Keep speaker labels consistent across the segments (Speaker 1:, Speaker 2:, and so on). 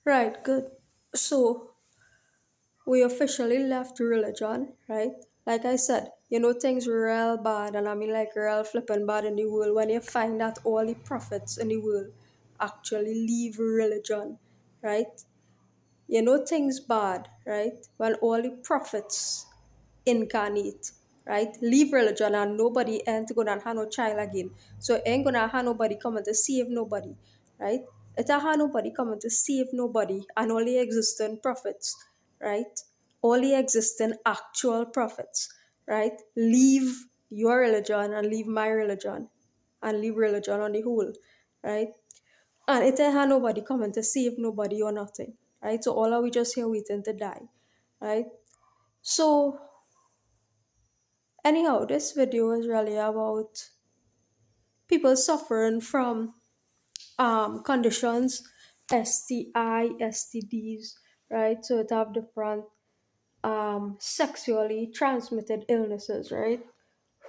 Speaker 1: Right, good. So we officially left religion, right? Like I said, things real bad, and I mean like real flipping bad in the world when you find that all the prophets in the world actually leave religion, right? Things bad, right? When all the prophets incarnate, right? Leave religion and nobody ain't gonna have no child again. So ain't gonna have nobody coming to save nobody, right? It ain't have nobody coming to save nobody and only existing prophets, right? Only existing actual prophets, right? Leave your religion and leave my religion and leave religion on the whole, right? And it ain't have nobody coming to save nobody or nothing, right? So all are we just here waiting to die, right? So anyhow, this video is really about people suffering from conditions, STI, STDs, right? So it have different sexually transmitted illnesses, right?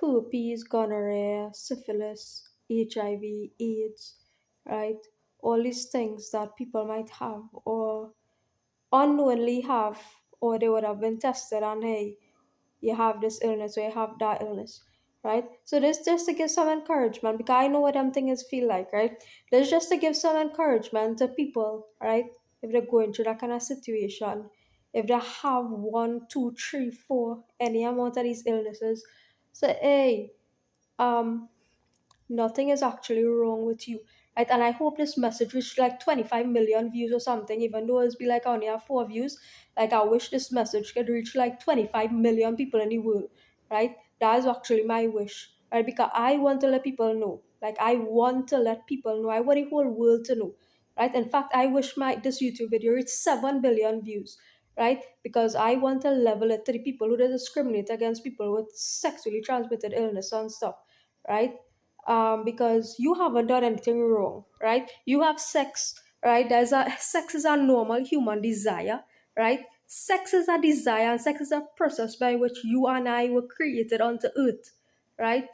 Speaker 1: Herpes, gonorrhea, syphilis, HIV, AIDS, right? All these things that people might have or unknowingly have, or they would have been tested and hey, you have this illness or you have that illness, right? So this just to give some encouragement because I know what them things feel like, right? This just to give some encouragement to people, right? If they're going through that kind of situation, if they have one, two, three, four, any amount of these illnesses, so hey, um, nothing is actually wrong with you, right? And I hope this message reached like 25 million views or something, even though it's be like I only have 4 views. Like I wish this message could reach like 25 million people in the world, right? That is actually my wish, right? Because I want to let people know, like I want to let people know, I want the whole world to know, right? In fact, I wish my this YouTube video reached 7 billion views, right? Because I want to level it to the people who discriminate against people with sexually transmitted illness and stuff, right? Because you haven't done anything wrong, right? You have sex, right? Sex is a normal human desire, right? Sex is a desire, and sex is a process by which you and I were created onto earth, right?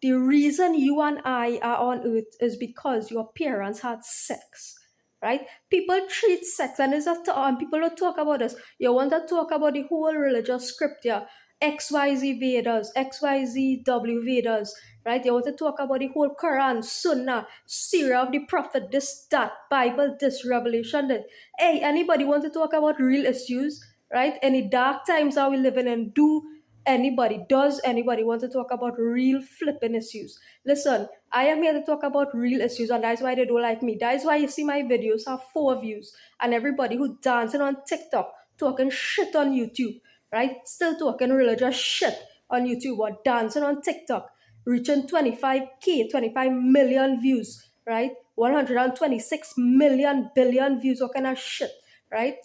Speaker 1: The reason you and I are on earth is because your parents had sex, right? People treat sex, and and people don't talk about this. You want to talk about the whole religious scripture, XYZ Vedas, XYZW Vedas, right? You want to talk about the whole Quran, Sunnah, Sirah of the Prophet, this, that, Bible, this, Revelation, that. Hey, anybody want to talk about real issues, right? Any dark times are we living in? Does anybody want to talk about real flipping issues? Listen, I am here to talk about real issues, and that's why they don't like me. That is why you see my videos have 4 views, and everybody who dancing on TikTok talking shit on YouTube, right? Still talking religious shit on YouTube or dancing on TikTok, reaching 25K, 25 million views, right? 126 million billion views, what kind of shit, right?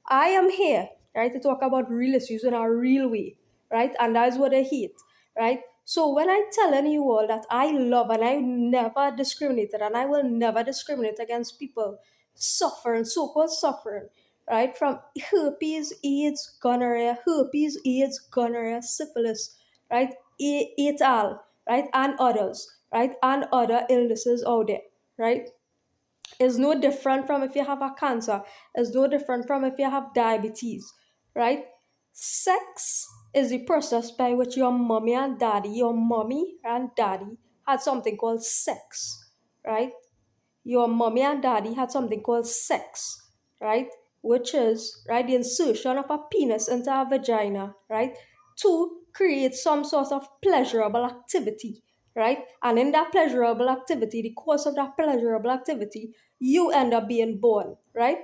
Speaker 1: I am here, right, to talk about real issues in a real way, right? And that's what I hate, right? So when I'm telling you all that I love and I never discriminated and I will never discriminate against people suffering, so-called suffering, right? From herpes, AIDS, gonorrhea, syphilis, right? Et al, right? And others, right? And other illnesses out there, right? Is no different from if you have a cancer, is no different from if you have diabetes, right? Sex is the process by which your mommy and daddy had something called sex, right? Your mommy and daddy had something called sex, right? Which is, right, the insertion of a penis into a vagina, right? To create some sort of pleasurable activity, right? And in that pleasurable activity, the course of that pleasurable activity, you end up being born, right?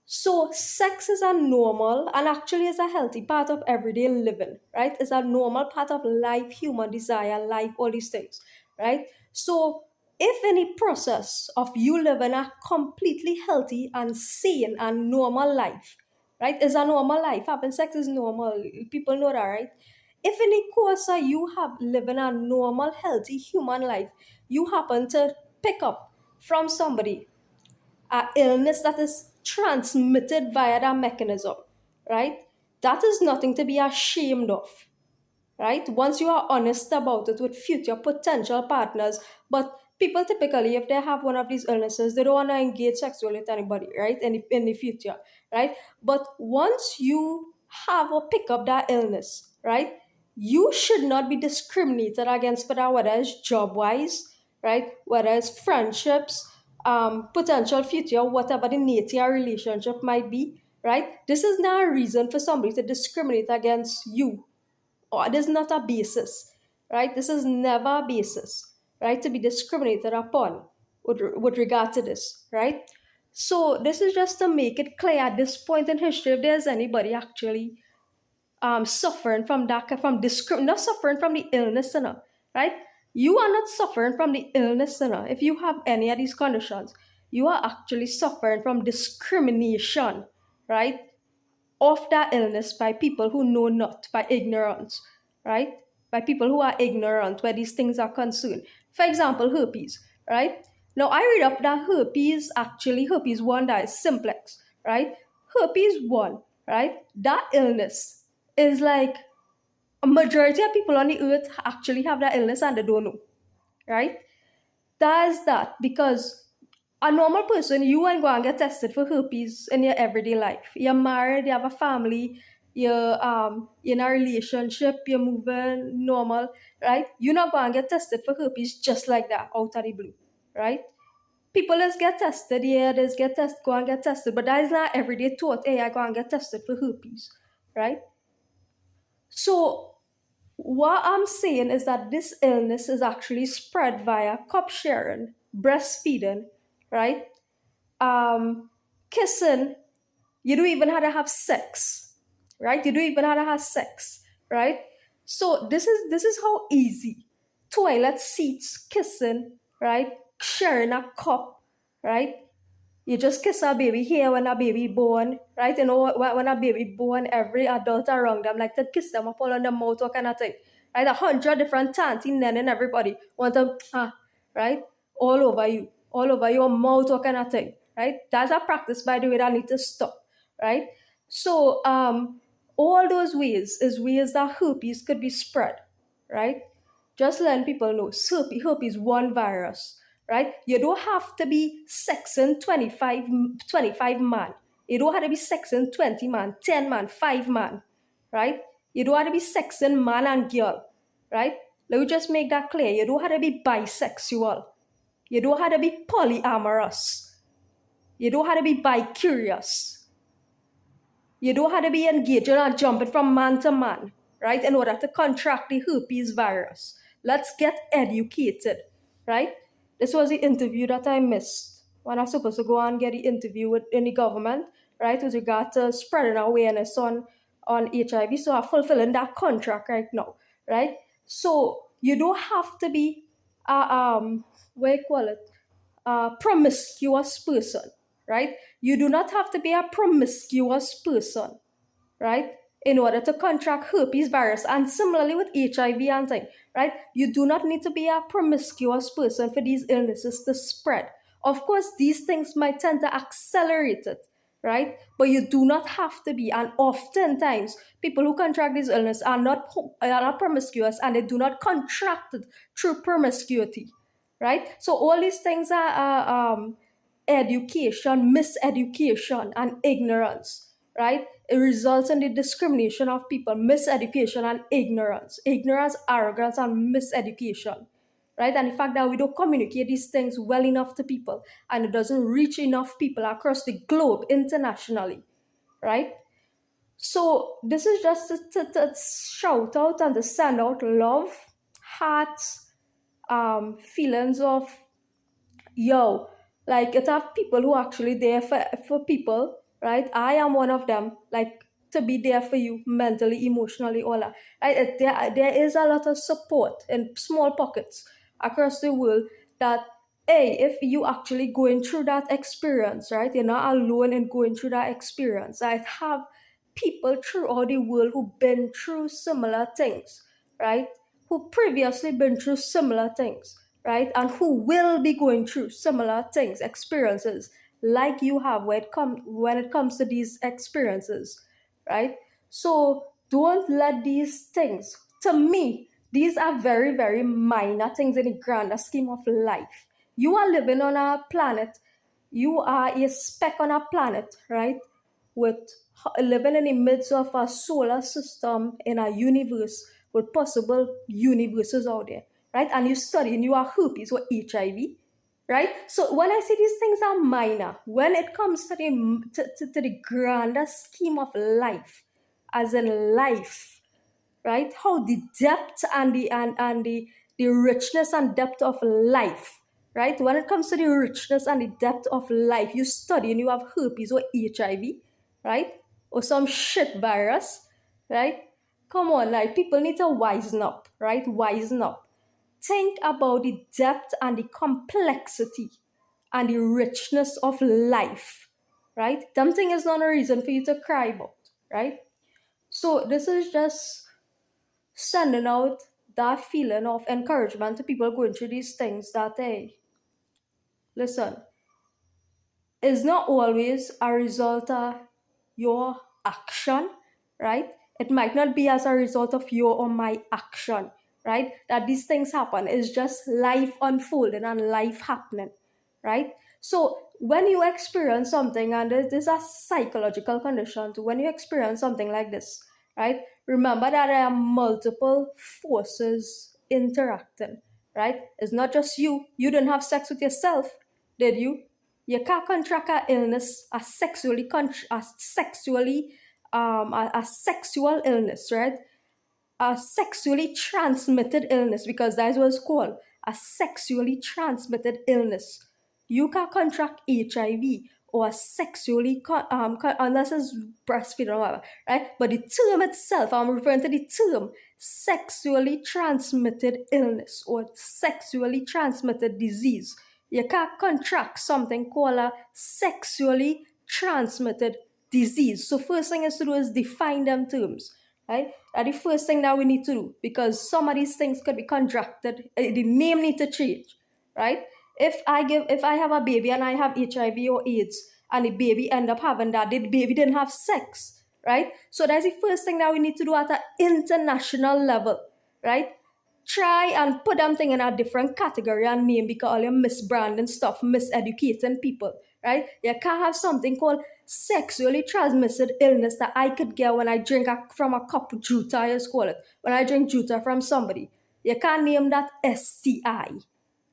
Speaker 1: So, sex is a normal and actually is a healthy part of everyday living, right? It's a normal part of life, human desire, life, all these things, right? So, if any process of you living a completely healthy and sane and normal life, right, is a normal life, having sex is normal, people know that, right? If any course of you have living a normal, healthy human life, you happen to pick up from somebody a illness that is transmitted via that mechanism, right? That is nothing to be ashamed of, right? Once you are honest about it with future potential partners, but people typically, if they have one of these illnesses, they don't want to engage sexually with anybody, right? In the future, right? But once you have or pick up that illness, right, you should not be discriminated against for that, whether it's job wise, right, whether it's friendships, potential future, whatever the nature of relationship might be, right? This is not a reason for somebody to discriminate against you, or it is not a basis, right? This is never a basis, right, to be discriminated upon with regard to this, right? So this is just to make it clear at this point in history, if there's anybody actually suffering from that, not suffering from the illness, right? You are not suffering from the illness, if you have any of these conditions. You are actually suffering from discrimination, right, of that illness by people who know not, by ignorance, right? By people who are ignorant where these things are concerned. For example, herpes, right? Now, I read up that herpes 1, that is simplex, right? Herpes 1, right? That illness is like a majority of people on the earth actually have that illness and they don't know, right? That is that because a normal person, you ain't going to get tested for herpes in your everyday life. You're married, you have a family, you're in a relationship, you're moving normal, right? You're not going to get tested for herpes just like that out of the blue, right? People just get tested, yeah, just go and get tested, but that is not everyday thought. Hey, I go and get tested for herpes, right? So what I'm saying is that this illness is actually spread via cup sharing, breastfeeding, right? um, Kissing, you don't even have to have sex, right? You don't even have to have sex, right? So this is how easy toilet seats, kissing, right? Sharing a cup, right? You just kiss a baby here when a baby born, right? You know, when a baby born, every adult around them like to kiss them up all on the mouth, or kind of thing, right? 100 different tanty men and everybody want to, right? All over your mouth, or kind of thing, right? That's a practice, by the way, that need to stop, right? So, all those ways is ways that herpes could be spread, right? Just letting people know, herpes one virus, right? You don't have to be sexing 25 man. You don't have to be sexing 20 man, 10 man, 5 man, right? You don't have to be sexing man and girl, right? Let me just make that clear. You don't have to be bisexual. You don't have to be polyamorous. You don't have to be bi-curious. You don't have to be engaging and jumping from man to man, right, in order to contract the herpes virus. Let's get educated, right? This was the interview that I missed when I was supposed to go and get the interview in the government, right, with regard to spreading awareness on HIV. So I'm fulfilling that contract right now, right? So you don't have to be what you call it, a promiscuous person, right? You do not have to be a promiscuous person, right, in order to contract herpes virus. And similarly with HIV and thing, right? You do not need to be a promiscuous person for these illnesses to spread. Of course, these things might tend to accelerate it, right? But you do not have to be. And oftentimes, people who contract this illness are not promiscuous, and they do not contract it through promiscuity, right? So all these things are education, miseducation, and ignorance, right? It results in the discrimination of people, miseducation and ignorance, arrogance, and miseducation, right? And the fact that we don't communicate these things well enough to people, and it doesn't reach enough people across the globe internationally, right? So this is just to shout out and to send out love, hearts, feelings of, yo, like it have people who actually there for people, right? I am one of them, like to be there for you mentally, emotionally, all that, right? There is a lot of support in small pockets across the world, that hey, if you actually going through that experience, right, you're not alone in going through that experience. I have people throughout the world who've been through similar things, right, who previously been through similar things, right? And who will be going through similar things, experiences like you have when it comes to these experiences, right? So don't let these things, to me, these are very, very minor things in the grander scheme of life. You are living on a planet. You are a speck on a planet, right? With living in the midst of a solar system in a universe with possible universes out there, right? And you study and you are herpes or HIV, right? So when I say these things are minor, when it comes to the grander scheme of life, as in life, right? How the depth and the richness and depth of life, right? When it comes to the richness and the depth of life, you study and you have herpes or HIV, right? Or some shit virus, right? Come on, like people need to wisen up, right? Wisen up. Think about the depth and the complexity and the richness of life, right? Something is not a reason for you to cry about, right? So this is just sending out that feeling of encouragement to people going through these things that, hey, listen, it's not always a result of your action, right? It might not be as a result of your or my action, right? That these things happen. It's just life unfolding and life happening, right? So when you experience something, and there's a psychological condition to when you experience something like this, right? Remember that there are multiple forces interacting, right? It's not just you. You didn't have sex with yourself, did you? You can't contract an illness, a sexual illness, right? A sexually transmitted illness, because that's what it's called, a sexually transmitted illness. You can contract HIV or unless it's breastfeeding or whatever, right? But the term itself, I'm referring to the term sexually transmitted illness or sexually transmitted disease. You can't contract something called a sexually transmitted disease. So first thing is to do is define them terms, right? That's the first thing that we need to do, because some of these things could be contracted. The name need to change, right? If I have a baby and I have HIV or AIDS, and the baby end up having that, the baby didn't have sex, right? So that's the first thing that we need to do at an international level, right? Try and put them thing in a different category and name, because all your misbranding stuff, miseducating people, right? You can't have something called sexually transmitted illness that I could get when I drink from a cup of juta, I just call it. When I drink juta from somebody. You can't name that STI,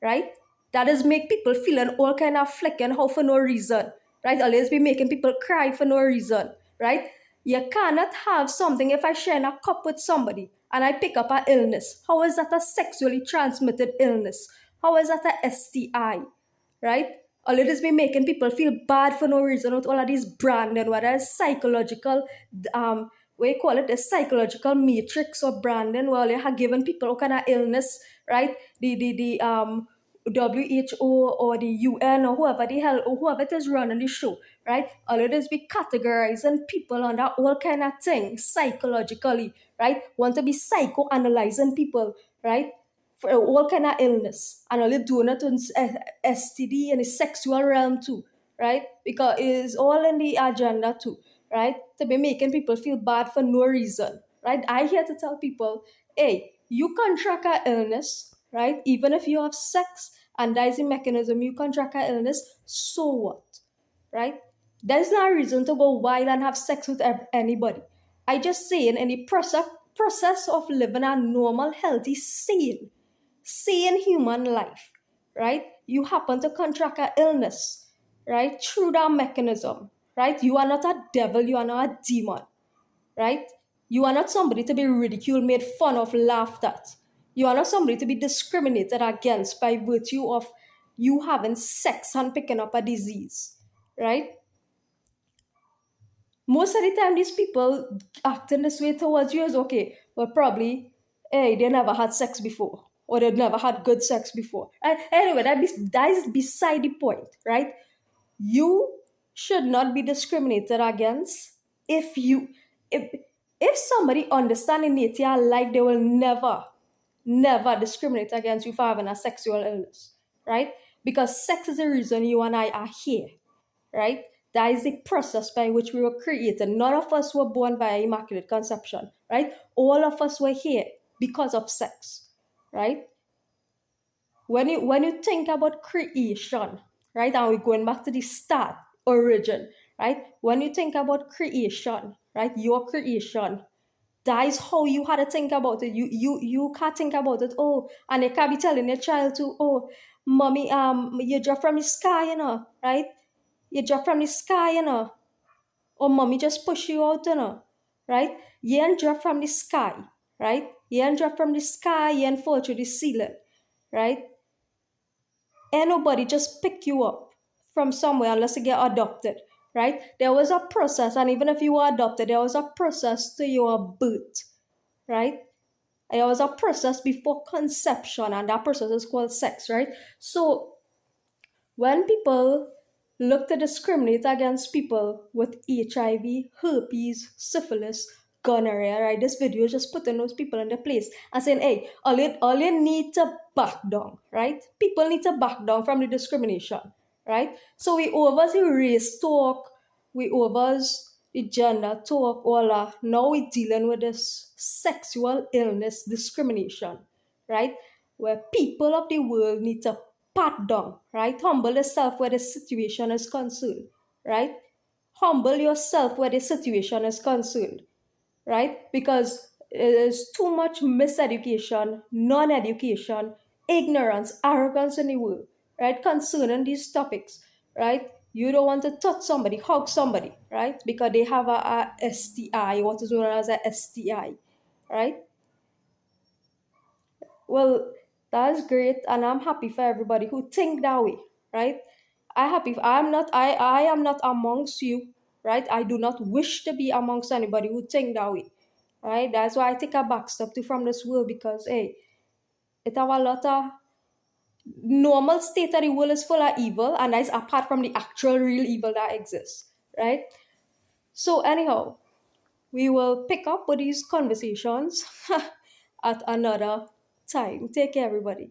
Speaker 1: right? That is make people feeling all kind of flicking how for no reason, right? Always be making people cry for no reason, right? You cannot have something. If I share in a cup with somebody and I pick up an illness, how is that a sexually transmitted illness? How is that a STI, right? All it is be making people feel bad for no reason with all of these branding, whether it's psychological, what you call it, the psychological matrix or branding, well, you have given people all kind of illness, right? The WHO or the UN or whoever the hell or whoever it is running the show, right? All it is be categorizing people under all kind of thing psychologically, right? Want to be psychoanalyzing people, right? For all kind of illness, and only doing it on STD and the sexual realm too, right? Because it is all in the agenda too, right? To be making people feel bad for no reason, right? I here to tell people, hey, you contract an illness, right? Even if you have sex and that is the mechanism, you contract an illness, so what, right? There's no reason to go wild and have sex with anybody. I just saying in the process of living a normal, healthy, sane human life, right? You happen to contract an illness, right? Through that mechanism, right? You are not a devil, you are not a demon, right? You are not somebody to be ridiculed, made fun of, laughed at. You are not somebody to be discriminated against by virtue of you having sex and picking up a disease, right? Most of the time, these people acting this way towards you is okay, but probably, hey, they never had sex before, or they never had good sex before. And anyway, that is beside the point, right? You should not be discriminated against if you if if somebody understands the nature of life, they will never discriminate against you for having a sexual illness, right? Because sex is the reason you and I are here, right? That is the process by which we were created. None of us were born by immaculate conception, right? All of us were here because of sex, right? when you think about creation, right, and we're going back to the start, origin, right? When you think about creation, right, your creation, that is how you had to think about it. You can't think about it. Oh, and you can't be telling your child to, oh, mommy, you drop from the sky, right? You drop from the sky, or mommy just push you out, right? You ain't drop from the sky, right? You ain't drop from the sky, you ain't fall through the ceiling, right? Ain't nobody just pick you up from somewhere unless you get adopted, right? There was a process, and even if you were adopted, there was a process to your birth, right? There was a process before conception, and that process is called sex, right? So when people look to discriminate against people with HIV, herpes, syphilis, gonorrhea, right? This video is just putting those people in their place and saying, hey, all you need to back down, right? People need to back down from the discrimination, right? So we over the race talk, we over the gender talk, all that. Now we're dealing with this sexual illness discrimination, right? Where people of the world need to pat down, right? Humble yourself where the situation is concerned, right? Humble yourself where the situation is concerned, right? Because there's too much miseducation, non education, ignorance, arrogance in the world, right? Concerning these topics, right? You don't want to touch somebody, hug somebody, right? Because they have a STI, what is known as a STI, right? Well, that's great, and I'm happy for everybody who think that way, right? I am not amongst you, right? I do not wish to be amongst anybody who think that way, right? That's why I take a back step to from this world because hey, it have a lot of normal state of the world is full of evil, and that's apart from the actual real evil that exists, right? So anyhow, we will pick up with these conversations at another time. Take care, everybody.